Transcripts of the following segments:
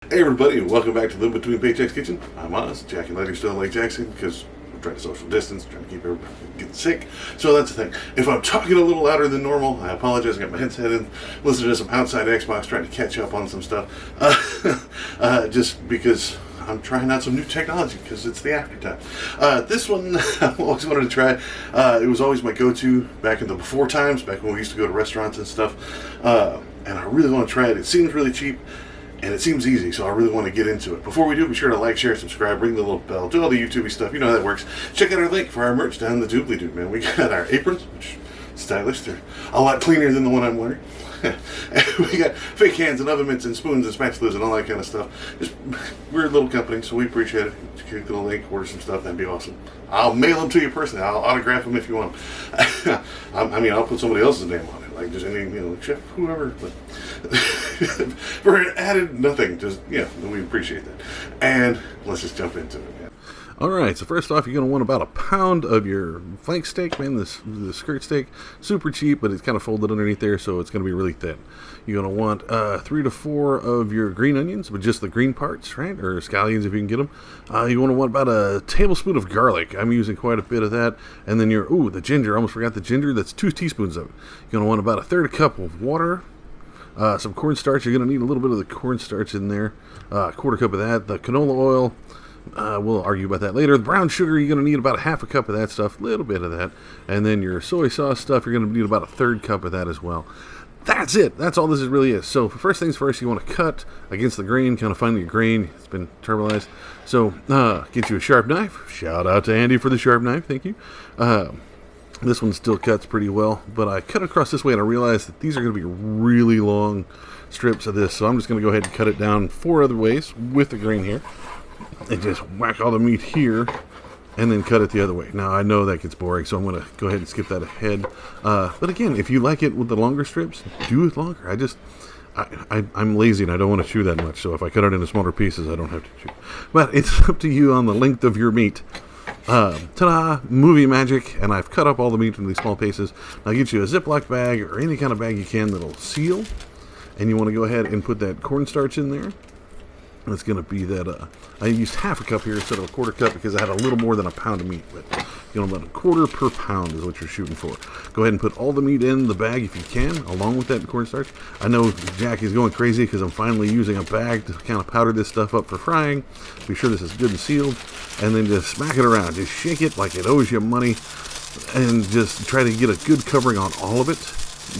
Hey everybody, welcome back to the Between Paychecks Kitchen. I'm Oz. Jack and Letty still in Lake Jackson because we're trying to social distance, trying to keep everybody from getting sick. So that's the thing. If I'm talking a little louder than normal, I apologize. I got my headset in, listening to some outside Xbox, trying to catch up on some stuff. Just because I'm trying out some new technology because it's the after time. This one I've always wanted to try. It was always my go-to back in the before times, back when we used to go to restaurants and stuff. And I really want to try it. It seems really cheap. And it seems easy, so I really want to get into it. Before we do, be sure to like, share, subscribe, ring the little bell, do all the YouTube stuff. You know how that works. Check out our link for our merch down in the doobly-doo, man. We got our aprons, which are stylish. They're a lot cleaner than the one I'm wearing. We got fake hands and oven mitts and spoons and spatulas and all that kind of stuff. We're a little company, so we appreciate it. Click the link, order some stuff, that'd be awesome. I'll mail them to you personally. I'll autograph them if you want them. I mean, I'll put somebody else's name on it. Like just any, chef, whoever. But for an added nothing, just, we appreciate that. And let's just jump into it, man. Alright, so first off, you're going to want about a pound of your flank steak, man, the skirt steak. Super cheap, but it's kind of folded underneath there, so it's going to be really thin. You're going to want 3 to 4 of your green onions, but just the green parts, right? Or scallions if you can get them. You want about a tablespoon of garlic. I'm using quite a bit of that. And then the ginger. I almost forgot the ginger. That's 2 teaspoons of it. You're going to want about a third cup of water. Some cornstarch. You're going to need a little bit of the cornstarch in there. A quarter cup of that. The canola oil. We'll argue about that later. The brown sugar, you're going to need about a half a cup of that stuff, a little bit of that. And then your soy sauce stuff, you're going to need about a third cup of that as well. That's it. That's all this really is. So first things first, you want to cut against the grain, kind of find your grain. It's been caramelized. So get you a sharp knife. Shout out to Andy for the sharp knife. Thank you. This one still cuts pretty well, but I cut across this way and I realized that these are going to be really long strips of this. So I'm just going to go ahead and cut it down 4 other ways with the grain here. And just whack all the meat here and then cut it the other way. Now, I know that gets boring, so I'm going to go ahead and skip that ahead. But again, if you like it with the longer strips, do it longer. I'm lazy and I don't want to chew that much, so if I cut it into smaller pieces, I don't have to chew. But it's up to you on the length of your meat. Ta-da! Movie magic, and I've cut up all the meat into these small pieces. Now, get you a Ziploc bag or any kind of bag you can that'll seal, and you want to go ahead and put that cornstarch in there. It's going to be that, I used half a cup here instead of a quarter cup because I had a little more than a pound of meat. But, about a quarter per pound is what you're shooting for. Go ahead and put all the meat in the bag if you can, along with that cornstarch. I know Jackie's going crazy because I'm finally using a bag to kind of powder this stuff up for frying. Be sure this is good and sealed. And then just smack it around. Just shake it like it owes you money. And just try to get a good covering on all of it.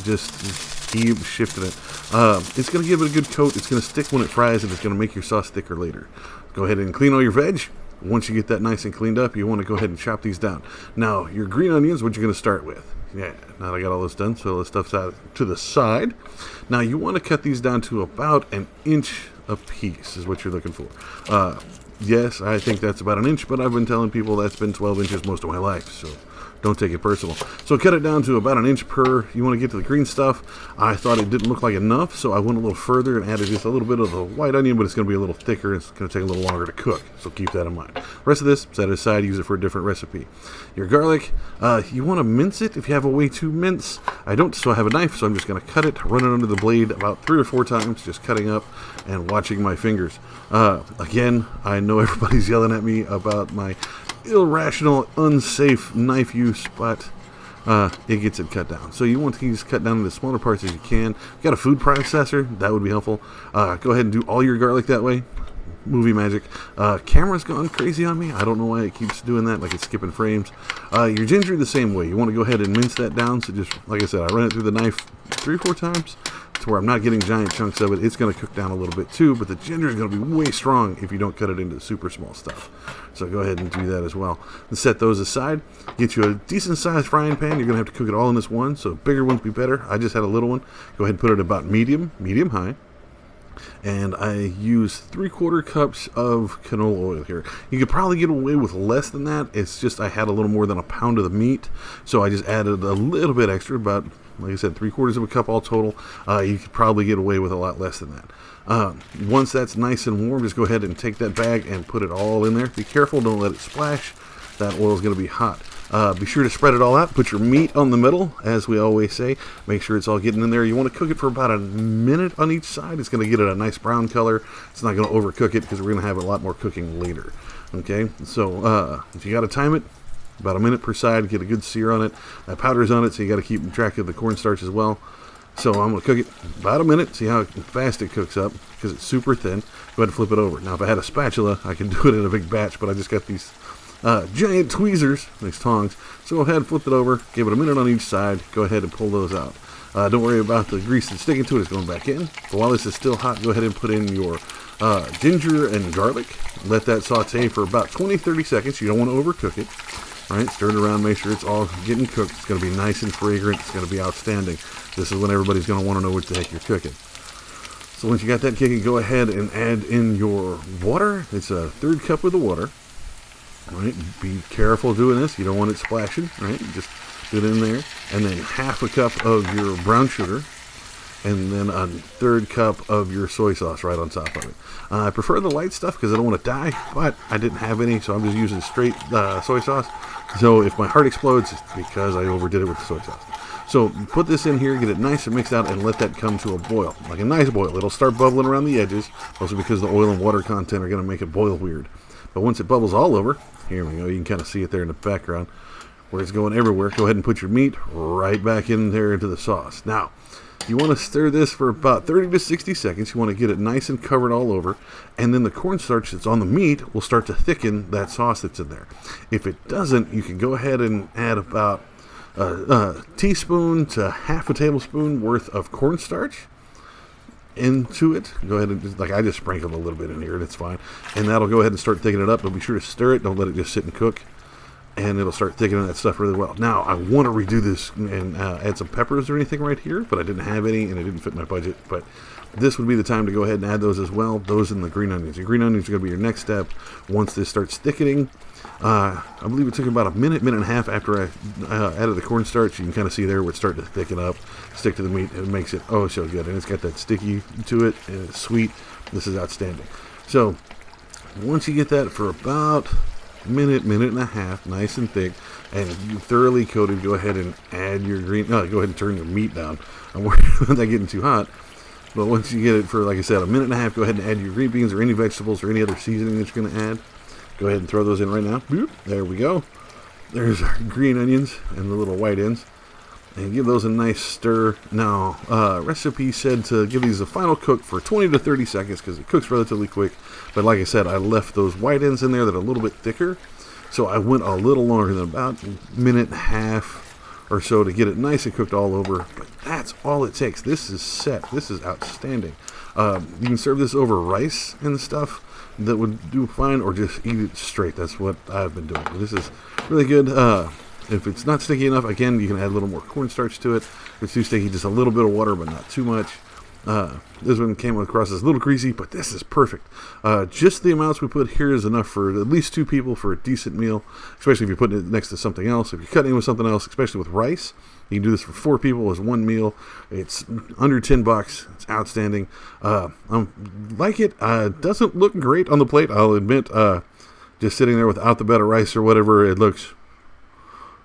Just keep shifting it. It's going to give it a good coat. It's going to stick when it fries, and it's going to make your sauce thicker later. Go ahead and clean all your veg. Once you get that nice and cleaned up, you want to go ahead and chop these down. Now, your green onions, what you're going to start with. Yeah, now that I got all this done, so this stuff's out to the side. Now, you want to cut these down to about 1 inch a piece is what you're looking for. Yes, I think that's about 1 inch, but I've been telling people that's been 12 inches most of my life, so don't take it personal. So cut it down to about 1 inch per. You want to get to the green stuff. I thought it didn't look like enough, so I went a little further and added just a little bit of the white onion, but it's going to be a little thicker. It's going to take a little longer to cook, so keep that in mind. The rest of this, set it aside, use it for a different recipe. Your garlic, you want to mince it if you have a way to mince. I don't, so I have a knife, so I'm just going to cut it, run it under the blade about 3 or 4 times, just cutting up and watching my fingers. Again, I know everybody's yelling at me about my irrational, unsafe knife use, but it gets it cut down. So you want these cut down into smaller parts as you can. If you got a food processor, that would be helpful. Go ahead and do all your garlic that way. Movie magic. Camera's gone crazy on me. I don't know why it keeps doing that, like it's skipping frames. Your ginger the same way. You want to go ahead and mince that down. So just, like I said, I run it through the knife 3 or 4 times to where I'm not getting giant chunks of it. It's going to cook down a little bit too, but the ginger is going to be way strong if you don't cut it into super small stuff. So go ahead and do that as well. And set those aside. Get you a decent sized frying pan. You're going to have to cook it all in this one, so bigger ones be better. I just had a little one. Go ahead and put it about medium high. And I use 3/4 cups of canola oil here. You could probably get away with less than that. It's just I had a little more than a pound of the meat, so I just added a little bit extra, about, like I said, 3/4 of a cup all total. You could probably get away with a lot less than that. Once that's nice and warm, just go ahead and take that bag and put it all in there. Be careful, don't let it splash. That oil is going to be hot. Be sure to spread it all out. Put your meat on the middle, as we always say. Make sure it's all getting in there. You want to cook it for about a minute on each side. It's going to get it a nice brown color. It's not going to overcook it because we're going to have a lot more cooking later. Okay, so if you got to time it, about a minute per side, get a good sear on it. Powder's on it, so you got to keep track of the cornstarch as well. So I'm going to cook it about a minute, see how fast it cooks up, because it's super thin. Go ahead and flip it over. Now, if I had a spatula, I can do it in a big batch, but I just got these giant tweezers, these tongs. So go ahead and flip it over, give it a minute on each side, go ahead and pull those out. Don't worry about the grease that's sticking to it, it's going back in. But while this is still hot, go ahead and put in your ginger and garlic. Let that saute for about 20-30 seconds. You don't want to overcook it. Right, stir it around, make sure it's all getting cooked. It's going to be nice and fragrant. It's going to be outstanding. This is when everybody's going to want to know what the heck you're cooking. So once you got that kicking, go ahead and add in your water. It's a 1/3 cup of the water. All right, be careful doing this. You don't want it splashing. Right, just do it in there. And then 1/2 cup of your brown sugar. And then a 1/3 cup of your soy sauce right on top of it. I prefer the light stuff because I don't want to die, but I didn't have any, so I'm just using straight soy sauce. So if my heart explodes, it's because I overdid it with the soy sauce. So put this in here, get it nice and mixed out, and let that come to a boil, like a nice boil. It'll start bubbling around the edges, also because the oil and water content are going to make it boil weird. But once it bubbles all over, here we go, you can kind of see it there in the background, where it's going everywhere. Go ahead and put your meat right back in there into the sauce. Now, you want to stir this for about 30 to 60 seconds. You want to get it nice and covered all over. And then the cornstarch that's on the meat will start to thicken that sauce that's in there. If it doesn't, you can go ahead and add about a teaspoon to 1/2 tablespoon worth of cornstarch into it. Go ahead and I just sprinkled a little bit in here, and it's fine. And that'll go ahead and start thickening it up. But be sure to stir it. Don't let it just sit and cook. And it'll start thickening that stuff really well. Now, I want to redo this and add some peppers or anything right here, but I didn't have any, and it didn't fit my budget. But this would be the time to go ahead and add those as well. Those and the green onions. Your green onions are going to be your next step once this starts thickening. I believe it took about a minute and a half after I added the cornstarch. You can kind of see there where it's starting to thicken up, stick to the meat, and it makes it oh so good. And it's got that sticky to it, and it's sweet. This is outstanding. So once you get that for about minute and a half, nice and thick, and you thoroughly coated, go ahead and add your green. Go ahead and turn your meat down. I'm worried about that getting too hot. But once you get it for, like I said, a minute and a half, go ahead and add your green beans or any vegetables or any other seasoning that you're going to add. Go ahead and throw those in right now. Boop. There we go. There's our green onions and the little white ends. And give those a nice stir. Now, recipe said to give these a final cook for 20 to 30 seconds because it cooks relatively quick. But like I said, I left those white ends in there that are a little bit thicker. So I went a little longer than about a minute and a half or so to get it nice and cooked all over. But that's all it takes. This is set. This is outstanding. You can serve this over rice and stuff. That would do fine, or just eat it straight. That's what I've been doing. This is really good. If it's not sticky enough, again, you can add a little more cornstarch to it. If it's too sticky, just a little bit of water, but not too much. This one came across as a little greasy, but this is perfect. Just the amounts we put here is enough for at least 2 people for a decent meal, especially if you're putting it next to something else. If you're cutting it with something else, especially with rice, you can do this for 4 people as one meal. It's under $10. It's outstanding. I like it. Doesn't look great on the plate, I'll admit. Just sitting there without the bed of rice or whatever, it looks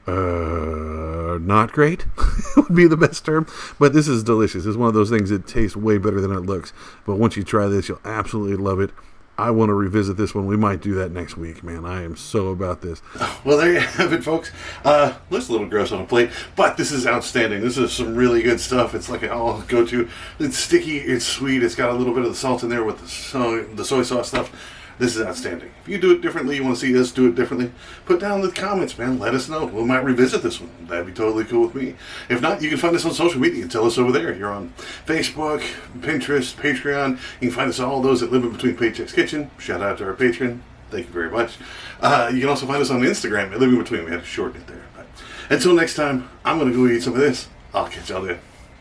not great would be the best term, but this is delicious. It's one of those things that tastes way better than it looks. But once you try this, you'll absolutely love it. I want to revisit this one. We might do that next week, man. I am so about this. Well, there you have it, folks. Looks a little gross on a plate, but this is outstanding. This is some really good stuff. It's like an all go-to. It's sticky. It's sweet. It's got a little bit of the salt in there with the soy sauce stuff. This is outstanding. If you do it differently, you want to see us do it differently, put down in the comments, man. Let us know. We might revisit this one. That'd be totally cool with me. If not, you can find us on social media and tell us over there. You're on Facebook, Pinterest, Patreon. You can find us all those at Living Between Paychecks Kitchen. Shout out to our patron. Thank you very much. You can also find us on Instagram at Living Between. We had to shorten it there. But until next time, I'm going to go eat some of this. I'll catch y'all then.